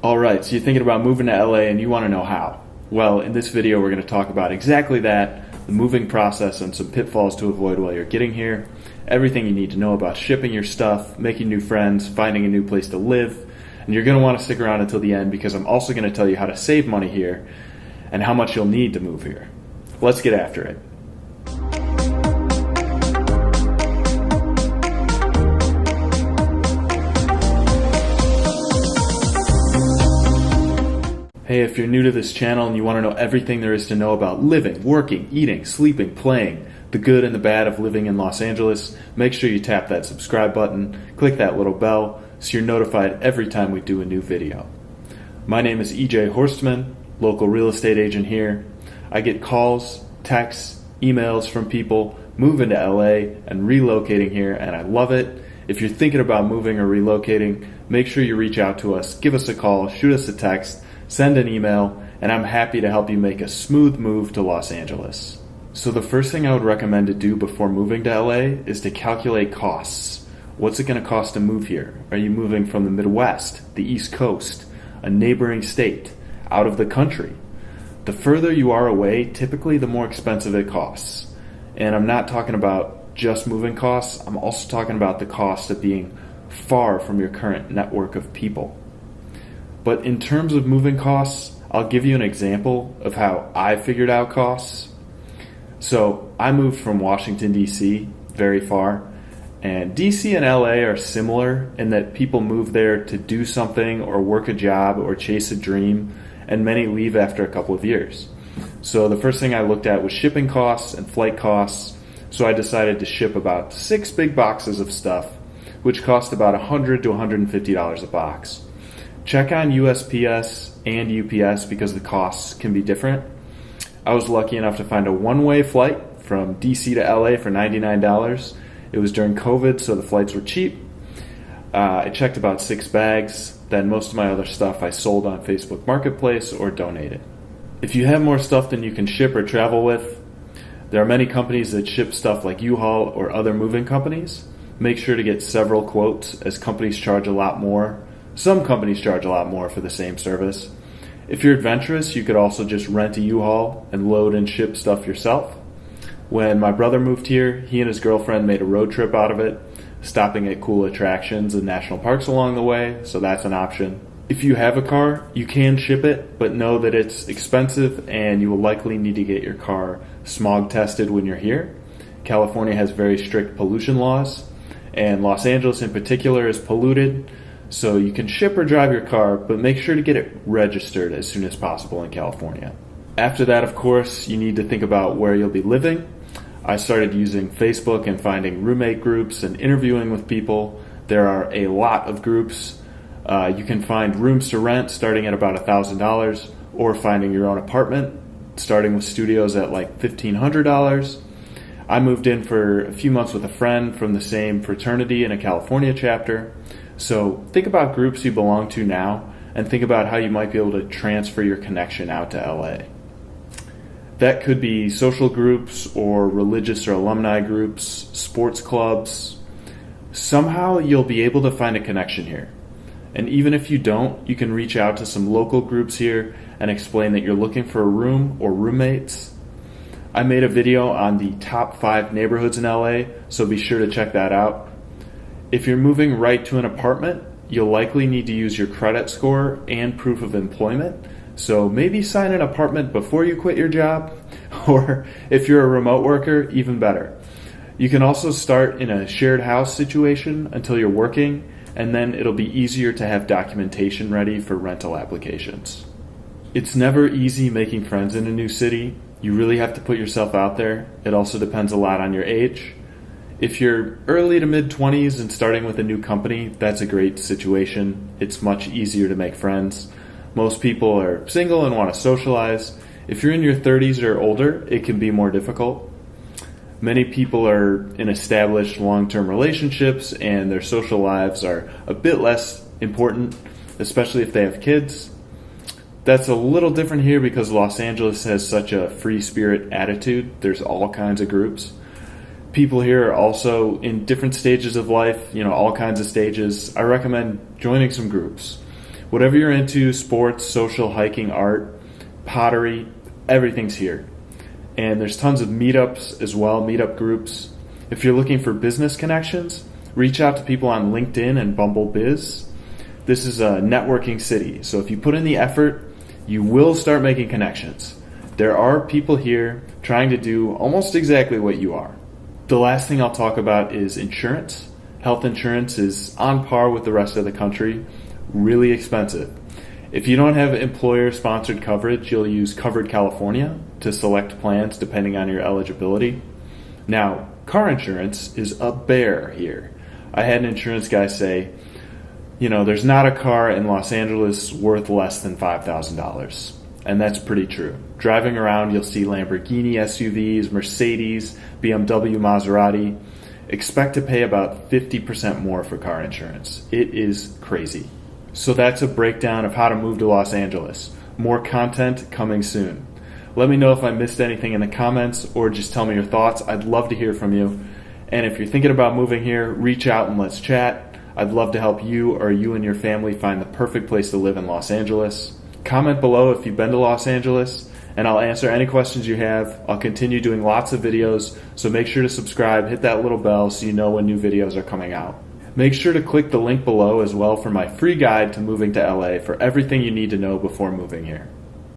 Alright, so you're thinking about moving to LA and you want to know how. Well, in this video we're going to talk about exactly that, the moving process and some pitfalls to avoid while you're getting here, everything you need to know about shipping your stuff, making new friends, finding a new place to live, and you're going to want to stick around until the end because I'm also going to tell you how to save money here and how much you'll need to move here. Let's get after it. Hey, if you're new to this channel and you want to know everything there is to know about living, working, eating, sleeping, playing, the good and the bad of living in Los Angeles, make sure you tap that subscribe button, click that little bell so you're notified every time we do a new video. My name is EJ Horstman, local real estate agent here. I get calls, texts, emails from people moving to LA and relocating here, and I love it. If you're thinking about moving or relocating, make sure you reach out to us, give us a call, shoot us a text, send an email, and I'm happy to help you make a smooth move to Los Angeles. So the first thing I would recommend to do before moving to LA is to calculate costs. What's it going to cost to move here? Are you moving from the Midwest, the East Coast, a neighboring state, out of the country? The further you are away, typically the more expensive it costs. And I'm not talking about just moving costs, I'm also talking about the cost of being far from your current network of people. But in terms of moving costs, I'll give you an example of how I figured out costs. So I moved from Washington, D.C., very far, and D.C. and L.A. are similar in that people move there to do something or work a job or chase a dream, and many leave after a couple of years. So the first thing I looked at was shipping costs and flight costs, so I decided to ship about 6 big boxes of stuff, which cost about $100 to $150 a box. Check on USPS and UPS because the costs can be different. I was lucky enough to find a one-way flight from DC to LA for $99. It was during COVID, so the flights were cheap. I checked about 6 bags. Then most of my other stuff I sold on Facebook Marketplace or donated. If you have more stuff than you can ship or travel with, there are many companies that ship stuff like U-Haul or other moving companies. Make sure to get several quotes as companies charge a lot more. Some companies charge a lot more for the same service. If you're adventurous, you could also just rent a U-Haul and load and ship stuff yourself. When my brother moved here, he and his girlfriend made a road trip out of it, stopping at cool attractions and national parks along the way, so that's an option. If you have a car, you can ship it, but know that it's expensive and you will likely need to get your car smog tested when you're here. California has very strict pollution laws, and Los Angeles in particular is polluted. So you can ship or drive your car, but make sure to get it registered as soon as possible in California. After that, of course, you need to think about where you'll be living. I started using Facebook and finding roommate groups and interviewing with people. There are a lot of groups. You can find rooms to rent starting at about $1,000 or finding your own apartment starting with studios at like $1,500. I moved in for a few months with a friend from the same fraternity in a California chapter. So think about groups you belong to now and think about how you might be able to transfer your connection out to LA. That could be social groups or religious or alumni groups, sports clubs. Somehow you'll be able to find a connection here. And even if you don't, you can reach out to some local groups here and explain that you're looking for a room or roommates. I made a video on the top 5 neighborhoods in LA, so be sure to check that out. If you're moving right to an apartment, you'll likely need to use your credit score and proof of employment. So maybe sign an apartment before you quit your job, or if you're a remote worker, even better. You can also start in a shared house situation until you're working, and then it'll be easier to have documentation ready for rental applications. It's never easy making friends in a new city. You really have to put yourself out there. It also depends a lot on your age. If you're early to mid-20s and starting with a new company, that's a great situation. It's much easier to make friends. Most people are single and want to socialize. If you're in your 30s or older, it can be more difficult. Many people are in established long-term relationships and their social lives are a bit less important, especially if they have kids. That's a little different here because Los Angeles has such a free spirit attitude. There's all kinds of groups. People here are also in different stages of life, all kinds of stages. I recommend joining some groups. Whatever you're into, sports, social, hiking, art, pottery, everything's here. And there's tons of meetups as well, meetup groups. If you're looking for business connections, reach out to people on LinkedIn and Bumble Biz. This is a networking city, so if you put in the effort, you will start making connections. There are people here trying to do almost exactly what you are. The last thing I'll talk about is insurance. Health insurance is on par with the rest of the country, really expensive. If you don't have employer-sponsored coverage, you'll use Covered California to select plans depending on your eligibility. Now, car insurance is a bear here. I had an insurance guy say, there's not a car in Los Angeles worth less than $5,000. And that's pretty true. Driving around, you'll see Lamborghini SUVs, Mercedes, BMW, Maserati. Expect to pay about 50% more for car insurance. It is crazy. So that's a breakdown of how to move to Los Angeles. More content coming soon. Let me know if I missed anything in the comments or just tell me your thoughts. I'd love to hear from you. And if you're thinking about moving here, reach out and let's chat. I'd love to help you or you and your family find the perfect place to live in Los Angeles. Comment below if you've been to Los Angeles, and I'll answer any questions you have. I'll continue doing lots of videos, so make sure to subscribe, hit that little bell so you know when new videos are coming out. Make sure to click the link below as well for my free guide to moving to LA for everything you need to know before moving here.